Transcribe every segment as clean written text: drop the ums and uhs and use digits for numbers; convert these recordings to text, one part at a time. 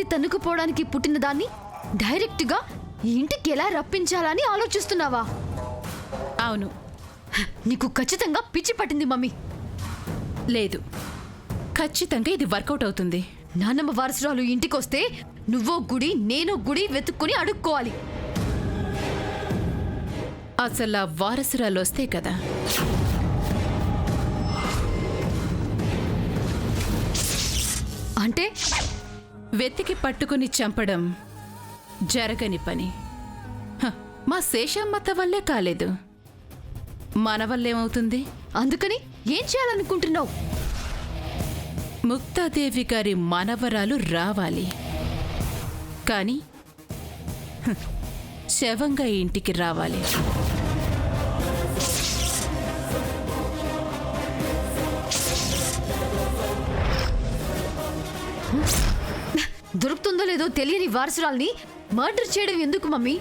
ఆస్తి తన్నుకుపోవడానికి పుట్టిన దాన్ని డైరెక్ట్గా ఈ ఇంటికి ఎలా రప్పించాలని ఆలోచిస్తున్నావా? అవును. నీకు ఖచ్చితంగా పిచ్చి పట్టింది మమ్మీ. లేదు, ఖచ్చితంగా ఇది వర్కౌట్ అవుతుంది. నాన్నమ్మ వారసురాలు ఇంటికొస్తే నువ్వో గుడి నేనో గుడి వెతుక్కుని అడుక్కోవాలి. అసలు ఆ వారసురాలు వస్తే కదా. అంటే వెతికి పట్టుకుని చంపడం జరగని పని. మా శేషమ్మత వల్లే కాలేదు, మన వల్లేమవుతుంది? అందుకని ఏం చేయాలనుకుంటున్నావు? ముక్తాదేవి గారి మనవరాలు రావాలి, కానీ శవంగా ఇంటికి రావాలి. దొరుకుతుందో లేదో తెలియని వారసురాల్ని మర్డర్ చేయడం ఎందుకు మమ్మీ?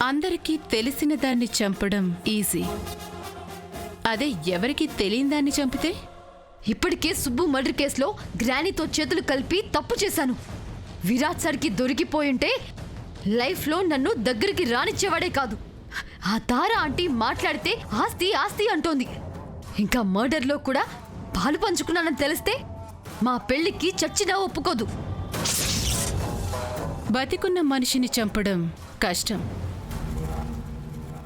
అందరికీ తెలిసిన దాన్ని చంపడం ఈజీ, అదే ఎవరికి తెలియని దాన్ని చంపితే? ఇప్పటికే సుబ్బు మర్డర్ కేసులో గ్రానీతో చేతులు కలిపి తప్పు చేశాను. విరాట్ సార్కి దొరికిపోయింటే లైఫ్లో నన్ను దగ్గరికి రానిచ్చేవాడే కాదు. ఆ తార ఆంటీ మాట్లాడితే ఆస్తి ఆస్తి అంటోంది. ఇంకా మర్డర్లో కూడా పాలు పంచుకున్నానని తెలిస్తే మా పెళ్లికి చచ్చినా ఒప్పుకోదు. బతికున్న మనిషిని చంపడం కష్టం,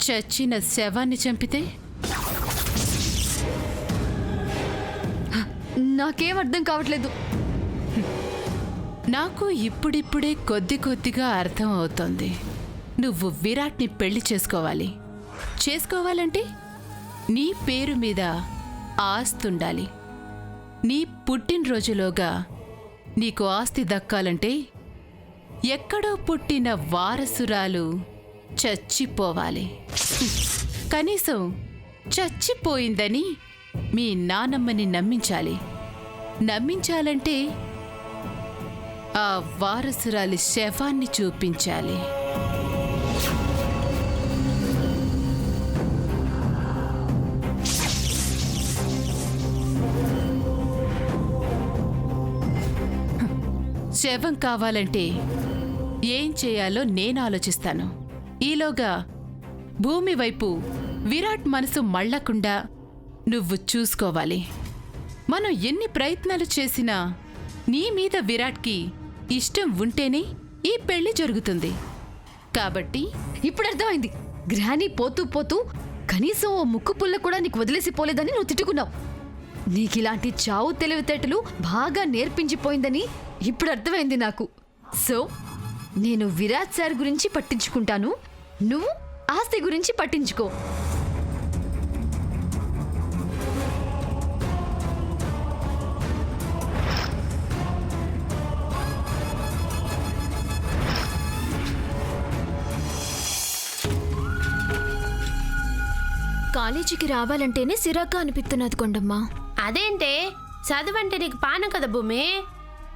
చచ్చిన శవాన్ని చంపితే? నాకేం అర్థం కావట్లేదు. నాకు ఇప్పుడిప్పుడే కొద్ది కొద్దిగా అర్థం అవుతోంది. నువ్వు విరాట్ని పెళ్లి చేసుకోవాలంటే నీ పేరు మీద ఆస్తుండాలి. నీ పుట్టినరోజులోగా నీకు ఆస్తి దక్కాలంటే ఎక్కడో పుట్టిన వారసురాలు చచ్చిపోవాలి. కనీసం చచ్చిపోయిందని మీ నానమ్మని నమ్మించాలంటే ఆ వారసురాలి శవాన్ని చూపించాలి. శవం కావాలంటే ఏం చేయాలో నేను ఆలోచిస్తాను. ఈలోగా భూమి వైపు విరాట్ మనసు మళ్ళకుండా నువ్వు చూసుకోవాలి. మనం ఎన్ని ప్రయత్నాలు చేసినా నీ మీద విరాట్కి ఇష్టం ఉంటేనే ఈ పెళ్లి జరుగుతుంది. కాబట్టి ఇప్పుడు అర్థమైంది. గ్రానీ పోతూ పోతూ కనీసం ఓ ముక్కు పుల్ల కూడా నీకు వదిలేసిపోలేదని నువ్వు తిట్టుకున్నావు. నీకిలాంటి చావు తెలివితేటలు బాగా నేర్పించిపోయిందని ఇప్పుడు అర్థమైంది నాకు. సో నేను విరాట్ సార్ గురించి పట్టించుకుంటాను, నువ్వు ఆస్తి గురించి పట్టించుకో. కాలేజీకి రావాలంటేనే సిరాగ్గా అనిపిస్తున్నది కొండమ్మ. అదేంటే, చదువంటే నీకు పానం కదా భూమి.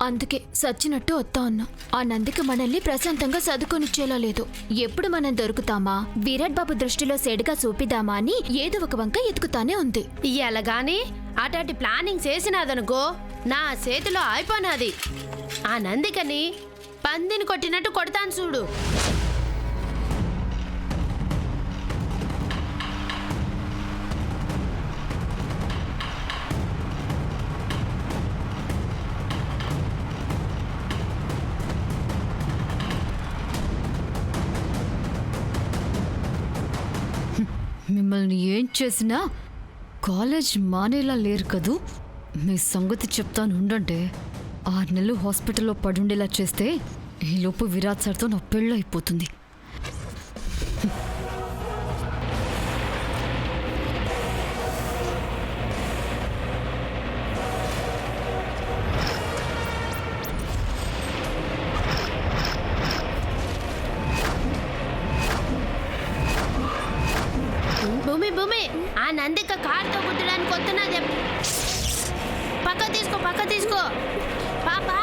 అందుకే సచ్చినట్టు వస్తా ఉన్నా. ఆ నందికి మనల్ని ప్రశాంతంగా చదువుకొనిచ్చేలా లేదు. ఎప్పుడు మనం దొరుకుతామా, విరాట్ బాబు దృష్టిలో సెడుగా చూపిద్దామా అని ఏదో ఒక వంక ఎతుకుతానే ఉంది. ఎలాగాని అటాటి ప్లానింగ్ చేసినాదనుకో నా చేతిలో అయిపోనాది. ఆ నందికని పందిని కొట్టినట్టు కొడతాను చూడు. మిమ్మల్ని ఏం చేసినా కాలేజ్ మానేలా లేరు కదూ. మీ సంగతి చెప్తాను ఉండంటే. 6 నెలలు హాస్పిటల్లో పడుండేలా చేస్తే ఈలోపు విరాట్ సార్తో నా పెళ్ళి అయిపోతుంది. భూమి భూమి ఆ నందిక కార్తో గుద్దడానికి వస్తున్నది. పక్క తీసుకో పాపా.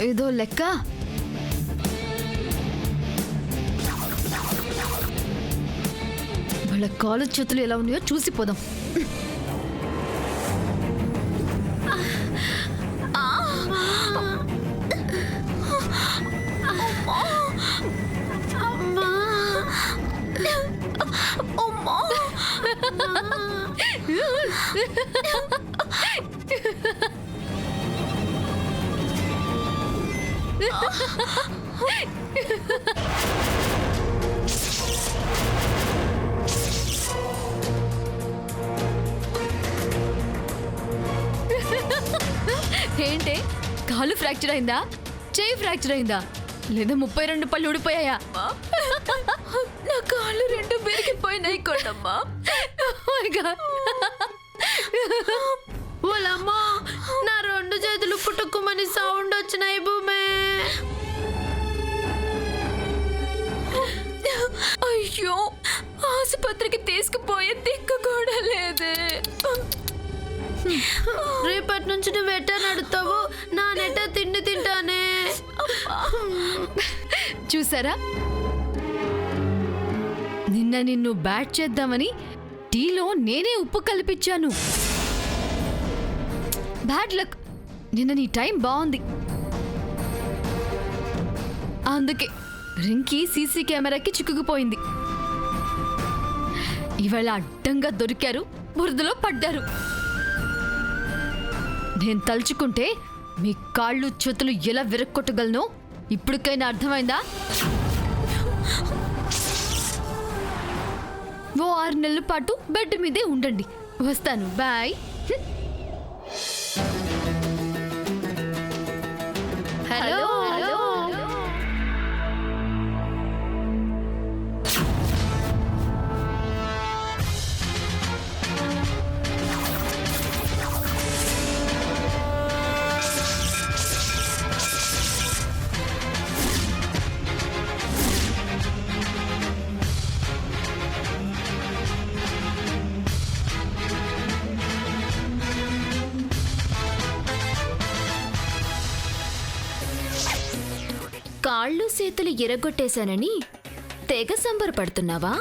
ఏదో లెక్క. వాళ్ళ కాలు చేతులు ఎలా ఉన్నాయో చూసిపోదాం. ఏంటే, కాలు ఫ్రాక్చర్ అయిందా, చెయ్యి ఫ్రాక్చర్ అయిందా, లేదా 32 పళ్ళు ఊడిపోయాయా? నా కాళ్ళు రెండు బెరిగిపోయినాయి కొండమ్మా. వాళ్ళమ్మా, నా 2 చేతులు పుట్టుకుమని సౌండ్ వచ్చినాయి భూమే. అయ్యో, ఆసుపత్రికి తీసుకుపోయే దిక్కు కూడా లేదే. రేపటి నుంచి నువ్వు ఎట్ట నడుతావు, నా నెట్ట తిండి తింటానే. చూసారా, నిన్ను బ్యాట్ చేద్దామని టీలో నేనే ఉప్పు కలిపించాను. Bad luck. నిన్న నీ టైం బాగుంది, అందుకే రింకీ సీసీ కెమెరాకి చిక్కుకుపోయింది. ఇవాళ అడ్డంగా దొరికారు, బురదలో పడ్డారు. నేను తలుచుకుంటే మీ కాళ్ళు చేతులు ఎలా విరక్కొట్టగలనో ఇప్పటికైనా అర్థమైందా? ఓ 6 నెలల పాటు బెడ్ మీదే ఉండండి. వస్తాను, బాయ్. Hello hello. కాళ్ళు చేతులు ఎరగొట్టేశానని తెగ సంబరపడుతున్నావా?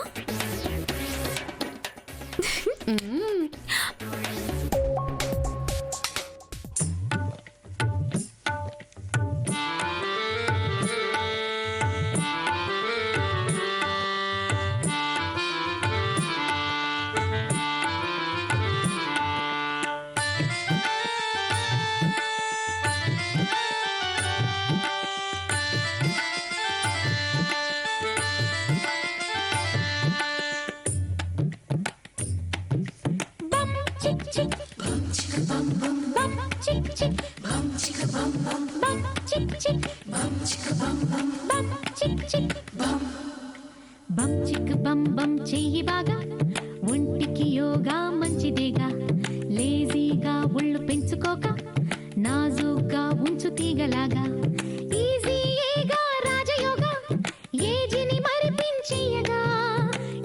బం చిక్ బం బం చెయ్యి బాగా, ఒంటికి యోగా మంచిదేగా. లేజీగా ఒళ్ళు పెంచుకోక, నాజుగ్గా ఉంచు తీగలాగా. ఈజీగా రాజయోగా, ఏజిని మరిపించేయగా.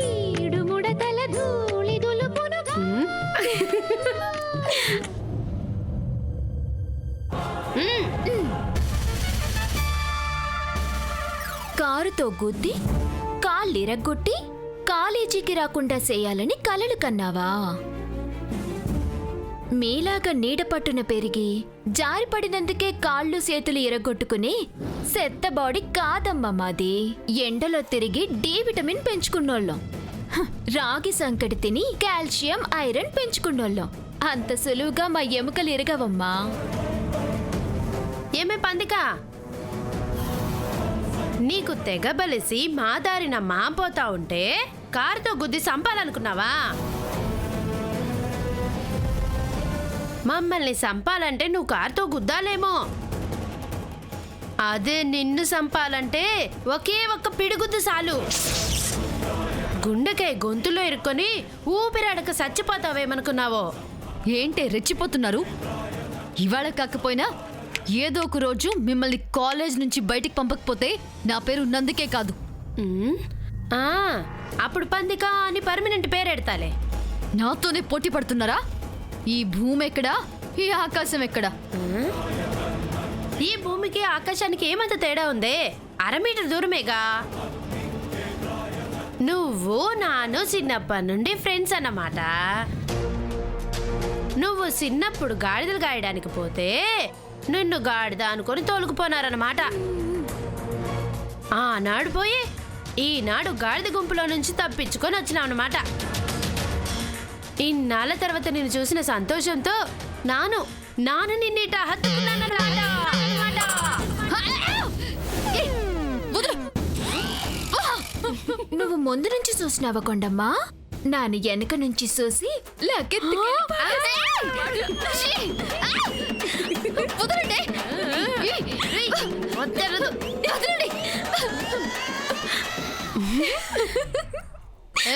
ఈడు ముడతల ధూళి దులుపునుగా. కారుతో గుద్ది కాళ్ళిరగ్గొట్టి కాలేజీకి రాకుండా చేయాలని కలలు కన్నావా? మీలాగా నీడపట్టున పెరిగి జారిపడినందుకే కాళ్ళు చేతులు ఇరగొట్టుకుని సెత్త బాడీ కాదమ్మా మాది. ఎండలో తిరిగి డి విటమిన్ పెంచుకున్నోళ్ళం. రాగి సంకటి తిని కాల్షియం ఐరన్ పెంచుకున్నోళ్ళం. అంత సులువుగా మా ఎముకలు ఇరగవమ్మా. ఏమే పందిక, నీకు తెగ బలిసి మా దారిన మాపోతా ఉంటే కారుతో గుద్ది సంపాలనుకున్నావా? మమ్మల్ని సంపాలంటే నువ్వు కారుతో గుద్దాలేమో, అదే నిన్ను సంపాలంటే ఒకే ఒక్క పిడిగుద్దు చాలు. గుండెకాయ గొంతులో ఇరుక్కొని ఊపిరాడక చచ్చిపోతావేమనుకున్నావో. ఏంటే రెచ్చిపోతున్నారు? ఇవాళ కాకపోయినా ఏదో ఒక రోజు మిమ్మల్ని కాలేజ్ నుంచి బయటికి పంపకపోతే నా పేరు నందుకే కాదు. అప్పుడు పందిక అని పర్మనెంట్ పేరెడతాలే. నాతోనే పోటీ పడుతున్నారా? ఈ భూమి ఎక్కడా, ఈ ఆకాశం ఎక్కడా? ఈ భూమికి ఆకాశానికి ఏమంత తేడా ఉందే? 1/2 మీటర్ దూరమేగా. నువ్వు నాను చిన్నప్పటి నుండి ఫ్రెండ్స్ అన్నమాట. నువ్వు చిన్నప్పుడు గాడిదలు గాయడానికి పోతే నిన్ను గాడిద అనుకొని తోలుకుపోనారన్నమాట. ఆనాడు పోయి ఈనాడు గాడిద గుంపులో నుంచి తప్పించుకొని వచ్చినావు అన్నమాట. ఇన్నాళ్ళ తర్వాత నిన్ను చూసిన సంతోషంతో నాను నిన్నిట హత్తుకున్నానన్నమాట. నువ్వు ముందు నుంచి చూసినావా కొండమ్మా? నాన్న వెనక నుంచి చూసి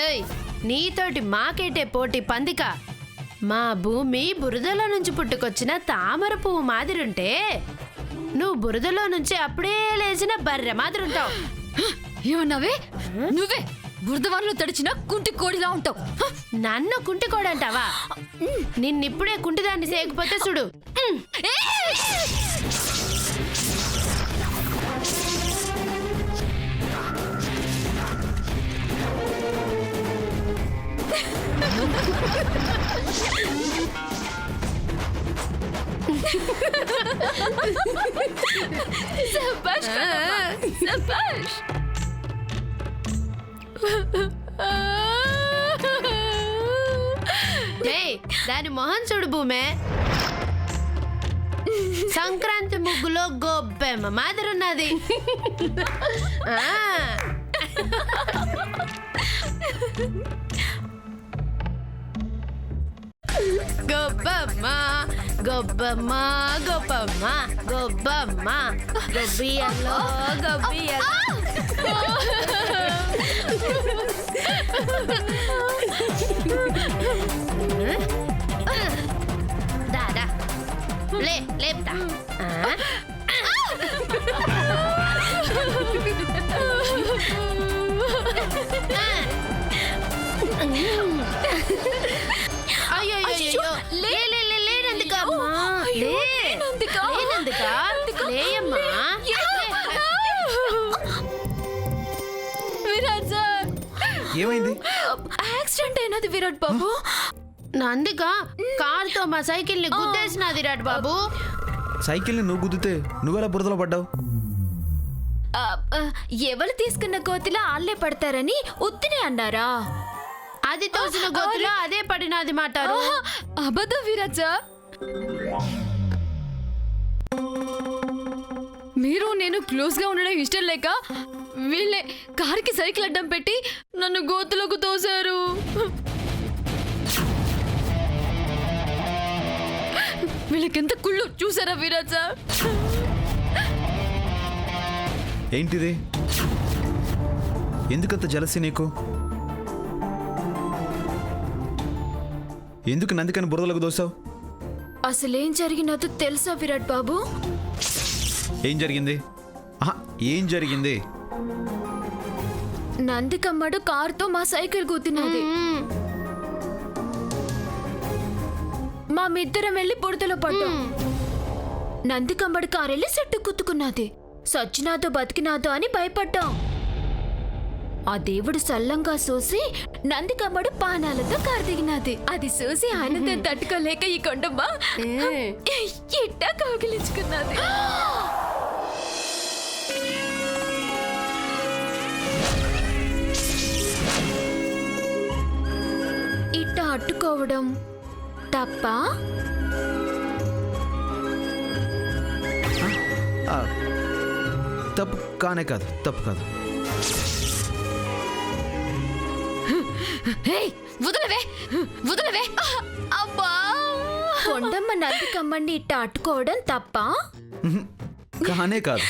ఏయ్, నీతోటి మాకేటే పోటీ పందిక. మా భూమి బురదలో నుంచి పుట్టుకొచ్చిన తామర పువ్వు మాదిరుంటే నువ్వు బురదలో నుంచి అప్పుడే లేచిన బర్రె మాదిరుంటావు. ఏమన్నావే? నువ్వే బురదవాన్లో తడిచిన కుంటి కోడిలా ఉంటావు. నన్ను కుంటికోడంటావా? నిన్నిప్పుడే కుంటిదాన్ని చేయకపోతే చూడు. దాని మొహం చూడు భూమే, సంక్రాంతి ముగ్గులో గొబ్బెమ్మ మాదిరున్నది. గొబ్బమ్మ గొబ్బమ్మ గొబ్బమ్మ గొబ్బమ్మ గొబ్బియల్లో గొబ్బియల్లో. దాదా లేపుతా. అయ్యో లేనందుకమ్మా, లేయమ్మా. విరాట్ సార్, ఏమైంది? యాక్సిడెంట్ అయినది విరాట్ బాబు. నందిక కారుతో మా సైకిల్ ని గుద్దేసినది విరాట్ బాబు. సైకిల్ని నువ్వు గుద్దితే నువ్వెలా బురదలో పడ్డావు? ఎవరు తీసుకున్న కోతిలా ఆళ్లే పడతారని ఉత్తినే అన్నారా? అది తోసిన గొంతులో అదే పడినది మాటారు. అబద్ధం విరాట్ సార్. మీరు నేను క్లోజ్ గా ఉండడం ఇష్టం లేక వీళ్ళే కారుకి సైకిల్ అడ్డం పెట్టి నన్ను గోతులకు తోశారు. వీళ్ళకెంత కుళ్ళు చూసారా విరాట్ సార్? ఏంటిది? ఎందుకంత జలసి నీకు? ఎందుకు నందికని బురదలకు దోసావు? అసలేం జరిగినదో తెలుసా విరాట్ బాబు? ఏం జరిగింది? ఏం జరిగింది? నందికమ్మడు కారుతో మా సైకిల్ గుద్దినది. మా మిద్దరం వెళ్ళి బురదలో పడ్డాం. నందికమ్మడి కారు వెళ్ళి సెట్టు కుత్తుకున్నది. సచ్చినాదో బతికినాదో అని భయపడ్డాం. ఆ దేవుడు సల్లంగా చూసి నందికమ్మడు పానాలతో కారు దిగినది. అది చూసి ఆనందం తట్టుకోలేక ఈ కొండమ్మ ఇట్టా కౌగిలించుకున్నది. ఇట్టా అట్టుకోవడం తప్ప? తప్పు కానే కాదు, తప్పు కాదు. వదలవే. అబ్బా, కొండమ్మ నందికమ్మని ఇట్ట అట్టుకోవడం తప్ప? కానే కాదు.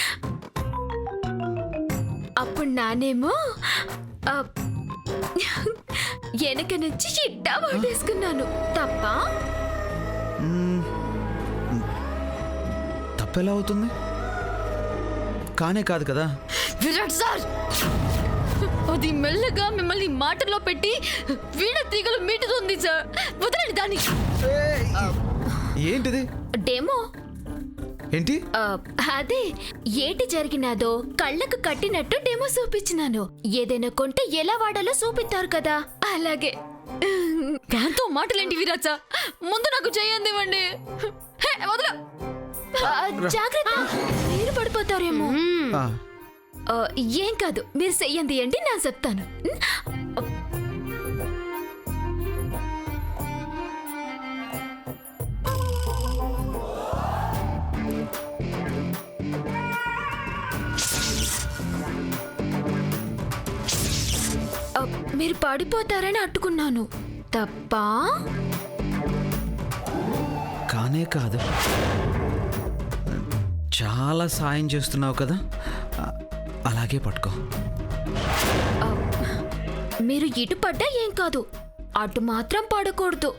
అప్పుడు నానేమో వెనక నుంచి ఇట్టా వాడేసుకున్నాను. తప్ప? తప్పెలా అవుతుంది? కానే కాదు కదా. విరాట్ సార్, అది మెల్లగా మిమ్మల్ని మాటల్లో పెట్టి వీణ తీగలు మీటుతుంది సార్. వదలండి దాన్ని. ఏంటిది? డెమో. ఏంటి? అదే ఏంటి జరిగినాదో కళ్ళకు కట్టినట్టు డెమో చూపించినాను. ఏదైనా కొంటే ఎలా వాడాలో చూపిస్తారు కదా, అలాగే. దాంతో మాటలేంటి విరాట్ సార్? ముందు నాకు చేయందివ్వండి. వదల. జాగ్రత్త, మీరు పడిపోతారేమో. ఆ, ఏం కాదు, మీరు చెయ్యండి అండి, నేను చెప్తాను. మీరు పడిపోతారని అట్టుకున్నాను. తప్పా? కానే కాదు. చాలా సాయం చేస్తున్నావు కదా, అలాగే పట్టుకో. మీరు ఇటు పడ్డా ఏం కాదు, అటు మాత్రం పడకూడదు.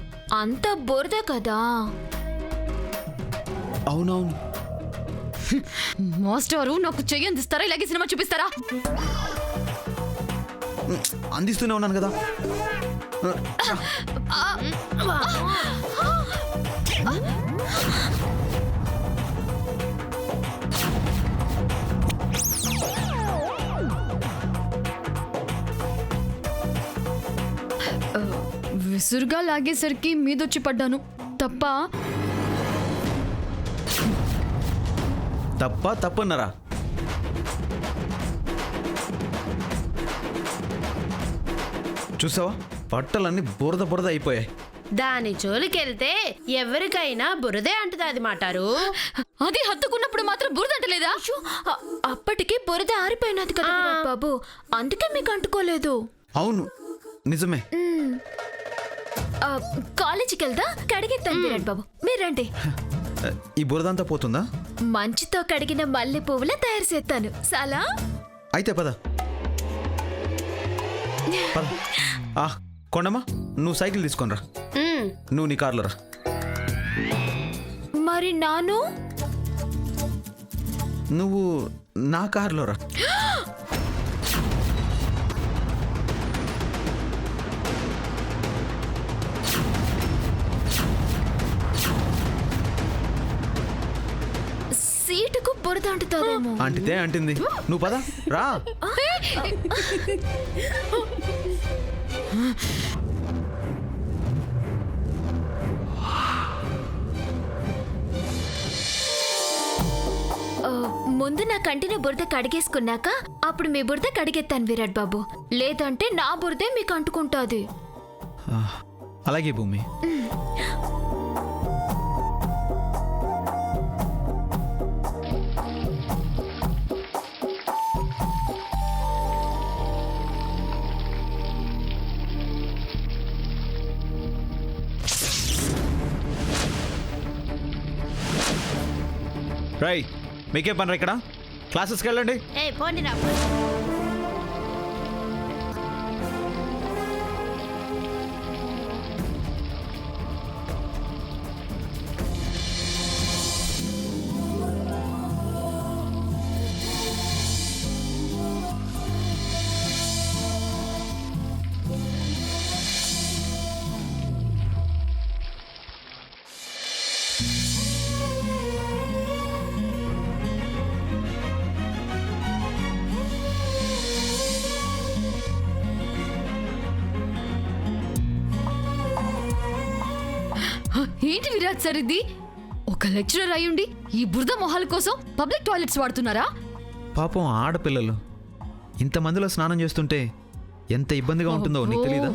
అంత బురద కదా. అవునవును. మాస్టారు నాకు చెయ్యందిస్తారా, ఇలాగే సినిమా చూపిస్తారా? అందిస్తూనే ఉన్నాను కదా. విసురుగా లాగేసరికి మీదొచ్చి పడ్డాను. తప్ప తప్పన్నారా? చూసావా, బట్టలన్నీ బురద బురద అయిపోయాయి. దాని జోలికెళ్తే ఎవరికైనా బురదే అంటది మాటారు. అది హత్తుకున్నప్పుడు మాత్రం బురదంటలేదా? అప్పటికి బురద ఆరిపోయినది కదా విరాట్ బాబు, అందుకే మీకు అంటుకోలేదు. అవును, నిజమే. కాలేజీకి వెళ్దా, కడిగిస్తాను విరాట్ బాబు, మీరు రండి. ఈ బురదంతా పోతుందా? మంచుతో కడిగిన మల్లె పువ్వుల తయారు చేస్తాను. చాలా అయితే పద. పద. కొండమ్మా, నువ్వు సైకిల్ తీసుకొని రా. నువ్వు నీ కార్లో రా. మరి నాను? నువ్వు నా కార్లో రా. సీటుకు బురద అంటుతుందేమో. అంటితే అంటింది, నువ్వు పద రా. ముందు నా కంటిన బురద కడిగేసుకున్నాక అప్పుడు మీ బురద కడిగెత్తాను విరాట్ బాబు. లేదంటే నా బురదే మీకు అంటుకుంటుంది. అలాగే భూమి. రై, మీకే పని ఇక్కడ? క్లాసెస్కి వెళ్ళండి. ఏ పోండి రా. ఏంటి విరాట్ సార్ ఇది? ఒక లెక్చరర్ అయ్యుండి ఈ బురద మొహాల కోసం పబ్లిక్ టాయిలెట్స్ వాడుతున్నారా? పాపం ఆడపిల్లలు ఇంతమందిలో స్నానం చేస్తుంటే ఎంత ఇబ్బందిగా ఉంటుందో నీకు తెలీదా?